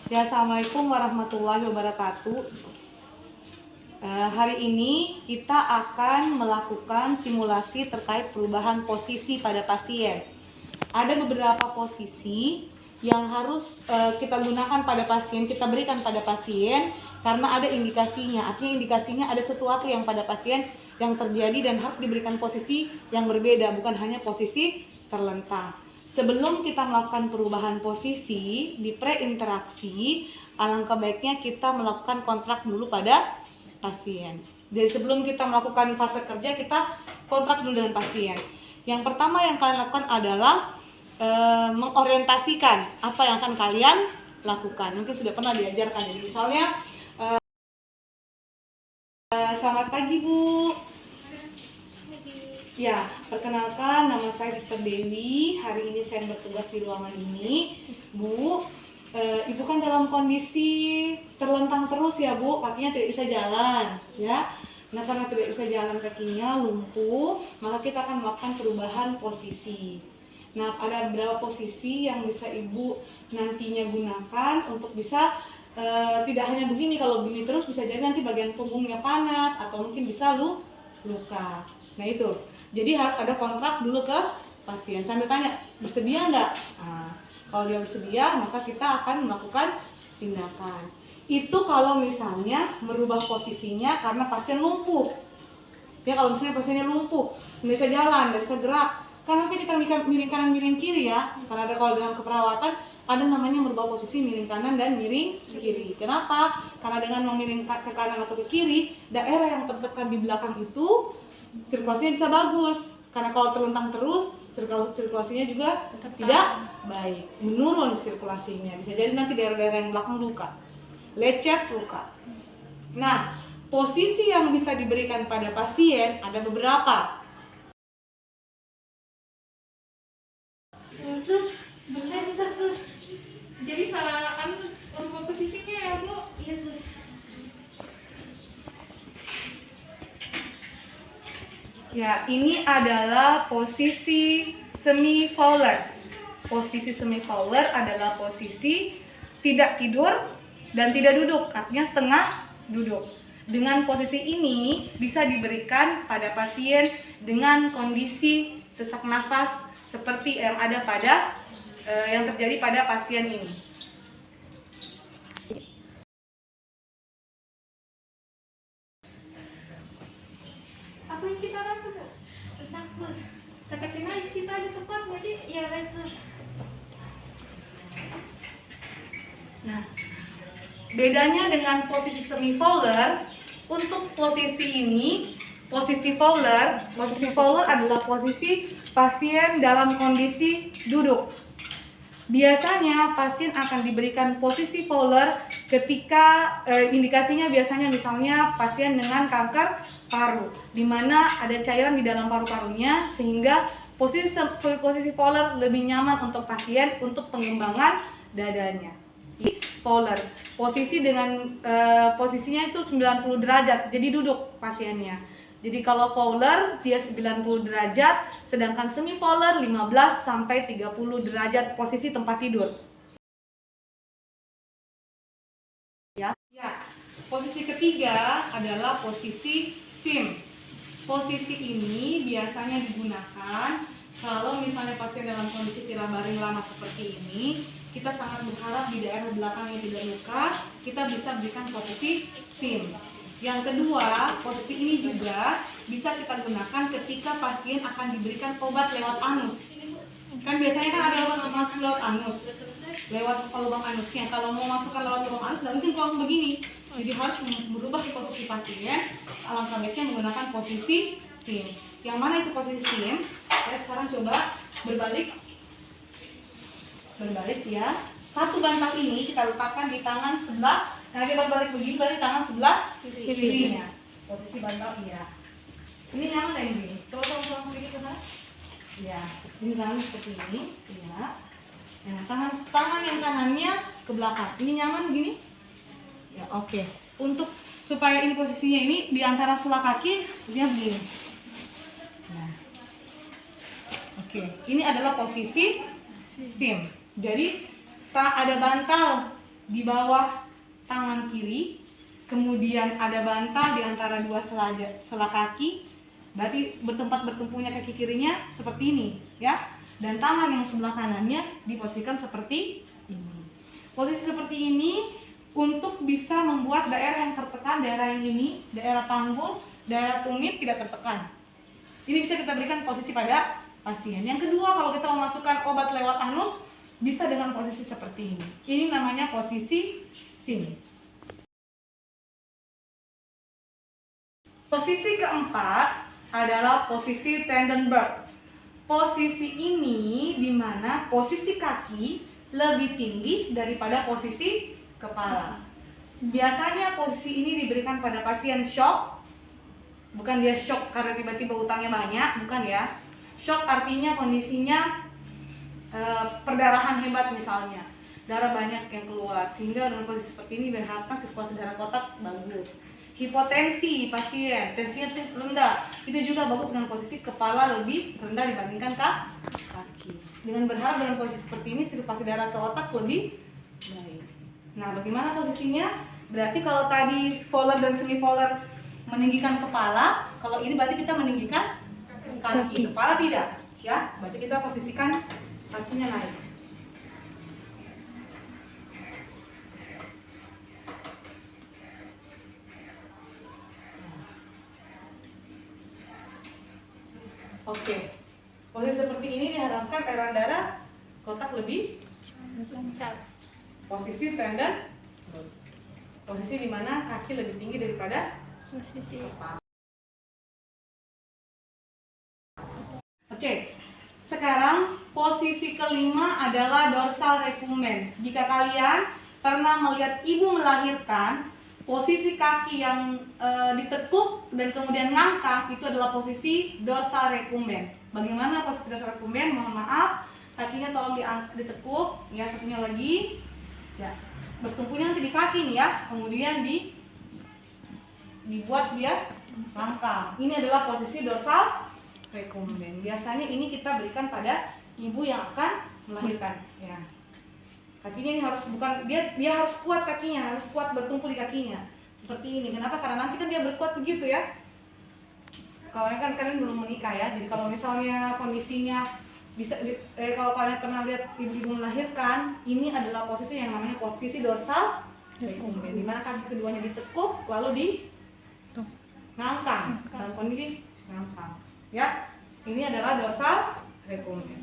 Ya, assalamualaikum warahmatullahi wabarakatuh. Hari ini kita akan melakukan simulasi terkait perubahan posisi pada pasien. Ada beberapa posisi yang harus kita gunakan pada pasien, kita berikan pada pasien karena ada indikasinya. Artinya indikasinya ada sesuatu yang pada pasien yang terjadi dan harus diberikan posisi yang berbeda, bukan hanya posisi terlentang. Sebelum kita melakukan perubahan posisi di pre-interaksi, alangkah baiknya kita melakukan kontrak dulu pada pasien. Jadi sebelum kita melakukan fase kerja, kita kontrak dulu dengan pasien. Yang pertama yang kalian lakukan adalah mengorientasikan apa yang akan kalian lakukan. Mungkin sudah pernah diajarkan. Jadi misalnya, selamat pagi Bu. Ya, perkenalkan nama saya Sister Dewi. Hari ini saya bertugas di ruangan ini. Bu, Ibu kan dalam kondisi terlentang terus ya Bu, kakinya tidak bisa jalan ya. Nah, karena tidak bisa jalan kakinya, lumpuh, maka kita akan melakukan perubahan posisi. Nah, ada beberapa posisi yang bisa Ibu nantinya gunakan untuk bisa tidak hanya begini, kalau begini terus bisa jadi nanti bagian punggungnya panas atau mungkin bisa luka. Nah itu, jadi harus ada kontrak dulu ke pasien. Sambil tanya, bersedia nggak? Nah, kalau dia bersedia, maka kita akan melakukan tindakan. Itu kalau misalnya merubah posisinya karena pasien lumpuh. Ya, kalau misalnya pasiennya lumpuh, nggak bisa jalan, nggak bisa gerak, kan harusnya kita miring kanan, miring kiri ya. Karena ada kalau dengan keperawatan, ada namanya merubah posisi miring kanan dan miring kiri. Kenapa? Karena dengan memiring ke kanan atau ke kiri, daerah yang tertekan di belakang itu sirkulasinya bisa bagus. Karena kalau terlentang terus, sirkulasinya juga tidak baik, menurun sirkulasinya. Bisa jadi nanti daerah-daerah yang belakang luka, lecet, luka. Nah, posisi yang bisa diberikan pada pasien ada beberapa. Sus, saya sesak sus. Jadi salah merubah posisinya ya Bu? Iya sus. Ya, ini adalah posisi semi Fowler. Posisi semi Fowler adalah posisi tidak tidur dan tidak duduk, artinya setengah duduk. Dengan posisi ini bisa diberikan pada pasien dengan kondisi sesak nafas seperti yang ada pada yang terjadi pada pasien ini. Apa yang kita rasa Bu? Sesak sus. Saya kasih naik kita di tempat jadi ya baik sus. Nah, bedanya dengan posisi semi Fowler, untuk posisi ini, posisi Fowler adalah posisi pasien dalam kondisi duduk. Biasanya pasien akan diberikan posisi Fowler ketika indikasinya biasanya misalnya pasien dengan kanker paru, di mana ada cairan di dalam paru-parunya sehingga posisi Fowler lebih nyaman untuk pasien untuk pengembangan dadanya. Fowler, posisi dengan posisinya itu 90 derajat, jadi duduk pasiennya. Jadi kalau Fowler dia 90 derajat, sedangkan semi Fowler 15 sampai 30 derajat posisi tempat tidur. Ya. Posisi ketiga adalah posisi SIM. Posisi ini biasanya digunakan kalau misalnya pasien dalam kondisi tirak baring lama seperti ini, kita sangat berharap di daerah belakangnya tidak luka, kita bisa berikan posisi SIM. Yang kedua, posisi ini juga bisa kita gunakan ketika pasien akan diberikan obat lewat anus. Kan biasanya kan ada obat masuk lewat anus, lewat lubang anusnya. Kalau mau masukkan lewat lubang anus, nggak mungkin langsung begini. Jadi harus berubah di posisi pasien. Alangkah baiknya menggunakan posisi SIM. Yang mana itu posisi SIM? Saya sekarang coba berbalik ya. Satu bantal ini kita letakkan di tangan sebelah. Nah, kita berbalik begini, berarti tangan sebelah kirinya. Posisi bantal iya. Ini nyaman ya ini. Coba sedikit ke sana. Ya, ini tangan seperti ini. Ya. Nah, tangan yang kanannya ke belakang. Ini nyaman begini? Ya, oke. Untuk supaya ini posisinya ini di antara sela kaki, dia begini. Nah. Oke, ini adalah posisi SIM. Jadi tak ada bantal di bawah tangan kiri, kemudian ada bantal di antara dua sela kaki, berarti bertumpunya kaki kirinya seperti ini ya, dan tangan yang sebelah kanannya diposisikan seperti ini. Posisi seperti ini untuk bisa membuat daerah yang tertekan, daerah yang ini, daerah panggul, daerah tumit tidak tertekan. Ini bisa kita berikan posisi pada pasien. Yang kedua, kalau kita memasukkan obat lewat anus, bisa dengan posisi seperti ini. Ini namanya posisi SIM. Posisi keempat adalah posisi Trendelenburg. Posisi ini di mana posisi kaki lebih tinggi daripada posisi kepala. Biasanya posisi ini diberikan pada pasien shock. Bukan dia shock karena tiba-tiba utangnya banyak, bukan ya. Shock artinya kondisinya perdarahan hebat misalnya, darah banyak yang keluar, sehingga dengan posisi seperti ini berharapkan sirkulasi darah kotak bagus. Hipotensi pasien, tensinya rendah, itu juga bagus dengan posisi kepala lebih rendah dibandingkan kaki. Dengan berharap dengan posisi seperti ini sirkulasi darah ke otak lebih baik. Nah, bagaimana posisinya? Berarti kalau tadi volar dan semivolar meninggikan kepala, kalau ini berarti kita meninggikan kaki. Kepala tidak, ya. Berarti kita posisikan kakinya naik. Oke. Posisi seperti ini diharapkan aliran darah kotak lebih lancar. posisi tendon, posisi di mana kaki lebih tinggi daripada Posisi kepala. Oke. Sekarang posisi kelima adalah dorsal recumbens. Jika kalian pernah melihat ibu melahirkan, posisi kaki yang ditekuk dan kemudian ngangkat itu adalah posisi dorsal recumbens. Bagaimana posisi dorsal recumbens? Mohon maaf, kakinya tolong ditekuk, ya, satunya lagi, ya, bertumpunya nanti di kaki nih ya, kemudian dibuat dia langkah. Ini adalah posisi dorsal recumbens. Biasanya ini kita berikan pada ibu yang akan melahirkan, ya. Kakinya ini harus dia harus kuat kakinya, harus kuat bertumpu di kakinya. Seperti ini. Kenapa? Karena nanti kan dia berkuat begitu ya. Kalau kan kalian belum menikah ya. Jadi kalau misalnya kondisinya kalau kalian pernah lihat ibu melahirkan, ini adalah posisi yang namanya posisi dorsal recumbens, di mana kaki keduanya ditekuk lalu di ngangkang dalam kondisi ngangkang. Ya. Ini adalah dorsal recumbens.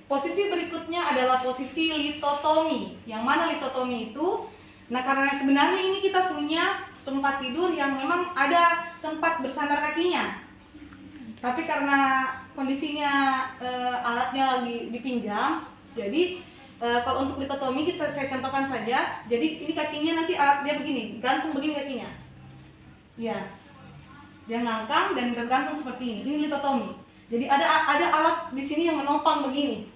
Posisi berikutnya adalah posisi litotomi. Yang mana litotomi itu? Nah, karena sebenarnya ini kita punya tempat tidur yang memang ada tempat bersandar kakinya. Tapi karena kondisinya alatnya lagi dipinjam, jadi kalau untuk litotomi saya contohkan saja. Jadi ini kakinya nanti alat dia begini, gantung begini kakinya. Ya. Dia ngangkang dan tergantung seperti ini. Ini litotomi. Jadi ada alat di sini yang menopang begini.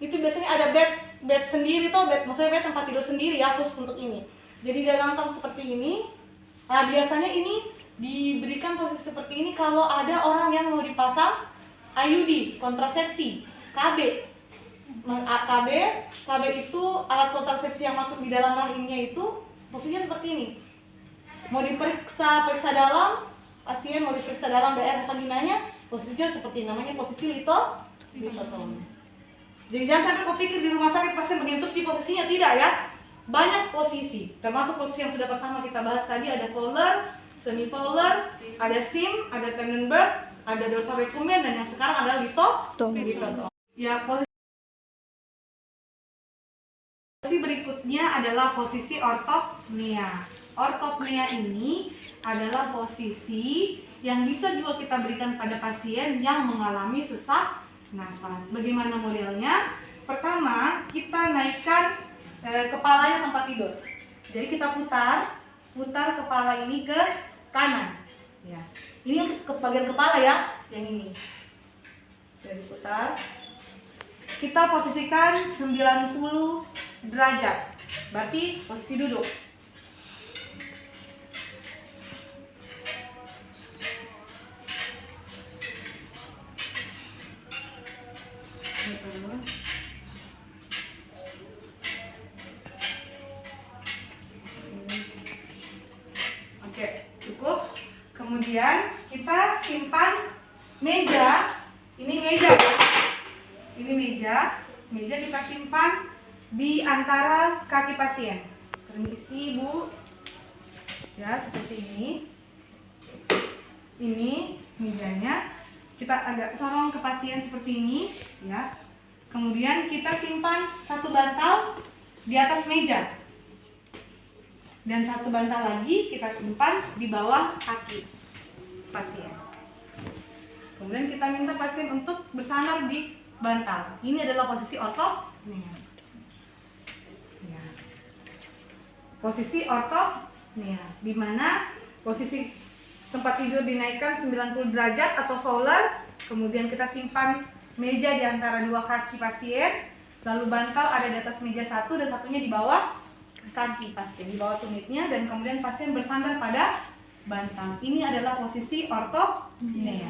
Itu biasanya ada bed sendiri tuh, maksudnya bed tempat tidur sendiri ya, khusus untuk ini. Jadi dia gampang seperti ini. Nah, biasanya ini diberikan posisi seperti ini kalau ada orang yang mau dipasang IUD, kontrasepsi, KB. KB itu alat kontrasepsi yang masuk di dalam rahimnya itu posisinya seperti ini. Mau periksa dalam, pasien mau diperiksa dalam daerah vaginanya, posisinya seperti ini, namanya posisi litotomi. Jadi jangan sampai kau pikir di rumah sakit pasien begini terus di posisinya, tidak ya. Banyak posisi, termasuk posisi yang sudah pertama kita bahas tadi, ada volar, semivolar, ada SIM, ada Trendelenburg, ada dorsal recumbens, dan yang sekarang adalah litotomi. Ya, posisi berikutnya adalah posisi ortopnea. Ortopnea ini adalah posisi yang bisa juga kita berikan pada pasien yang mengalami sesak nafas. Bagaimana modelnya? Pertama, kita naikkan kepalanya tempat tidur. Jadi kita putar kepala ini ke kanan. Ya. Ini untuk ke bagian kepala ya, yang ini. Jadi putar. Kita posisikan 90 derajat. Berarti posisi duduk. Kemudian kita simpan meja. Ini meja ya. Ini meja kita simpan di antara kaki pasien. Permisi Bu. Ya, seperti ini. Ini mejanya. Kita agak sorong ke pasien seperti ini, ya. Kemudian kita simpan satu bantal di atas meja. Dan satu bantal lagi kita simpan di bawah kaki pasien. Kemudian kita minta pasien untuk bersandar di bantal. Ini adalah posisi ortop. Ya. Posisi ortop, di mana posisi tempat tidur dinaikkan 90 derajat atau Fowler. Kemudian kita simpan meja di antara dua kaki pasien. Lalu bantal ada di atas meja satu dan satunya di bawah kaki pasien, di bawah tumitnya, dan kemudian pasien bersandar pada bantal. Ini adalah posisi ortopnea.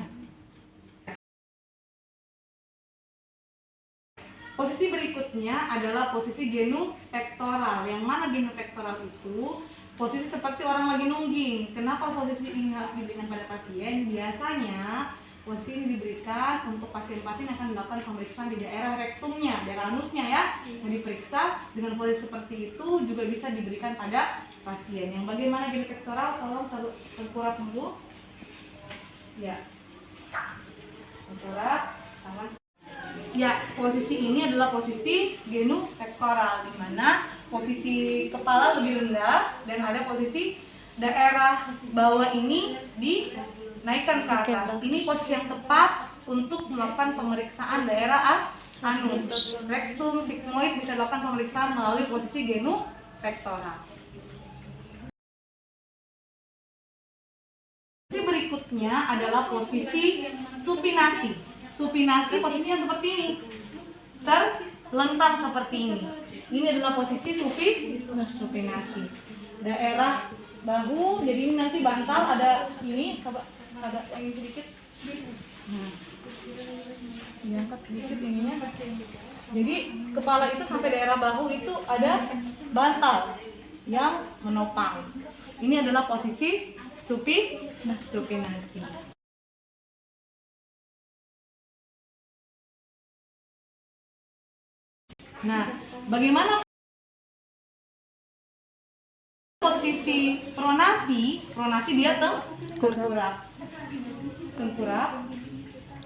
Posisi berikutnya adalah posisi genupektoral. Yang mana genupektoral itu posisi seperti orang lagi nungging. Kenapa posisi ini harus diberikan pada pasien? Biasanya posisi ini diberikan untuk pasien-pasien yang akan dilakukan pemeriksaan di daerah rektumnya, daerah anusnya ya, yang diperiksa. Dengan posisi seperti itu juga bisa diberikan pada pasien. Yang bagaimana genupektoral? Tolong tengkurap dulu. Ya, tengkurap. Ya, posisi ini adalah posisi genupektoral, di mana posisi kepala lebih rendah dan ada posisi daerah bawah ini dinaikkan ke atas. Ini posisi yang tepat untuk melakukan pemeriksaan daerah anus. Rektum, sigmoid bisa dilakukan pemeriksaan melalui posisi genupektoral. Posisi berikutnya adalah posisi supinasi. Supinasi posisinya seperti ini, terlentang seperti ini. Ini adalah posisi supinasi. Daerah bahu, jadi ini nanti bantal ada ini, agak ini sedikit. Diangkat sedikit ininya. Jadi kepala itu sampai daerah bahu itu ada bantal yang menopang. Ini adalah posisi supinasi. Nah, bagaimana posisi pronasi? Pronasi dia tengkurap.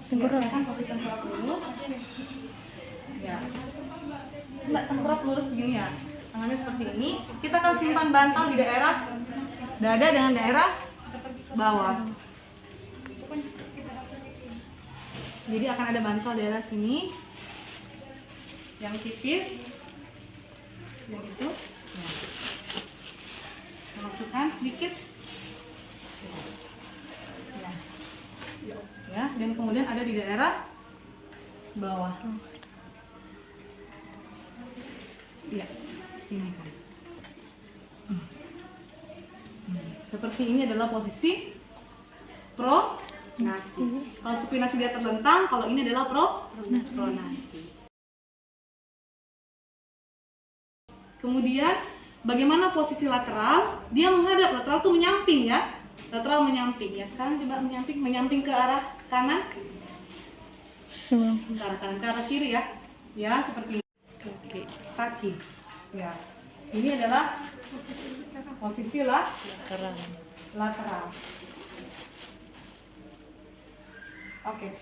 Biasakan posisi tengkurap dulu. Ya. Enggak, tengkurap lurus begini ya. Tangannya seperti ini. Kita akan simpan bantal di daerah dada dengan daerah bawah. Jadi akan ada bantal di daerah sini, yang tipis, yang itu, masukkan sedikit, ya, dan kemudian ada di daerah bawah, ya, ini kan. Seperti ini adalah posisi pronasi. Kalau supinasi dia terlentang, kalau ini adalah pronasi. Kemudian bagaimana posisi lateral? Dia menghadap, lateral tuh menyamping ya. Lateral menyamping ya. Sekarang coba menyamping ke arah kanan. Ke arah kanan, ke arah kiri ya. Ya, seperti ini. Kaki. Ya. Ini adalah posisi lateral. Oke.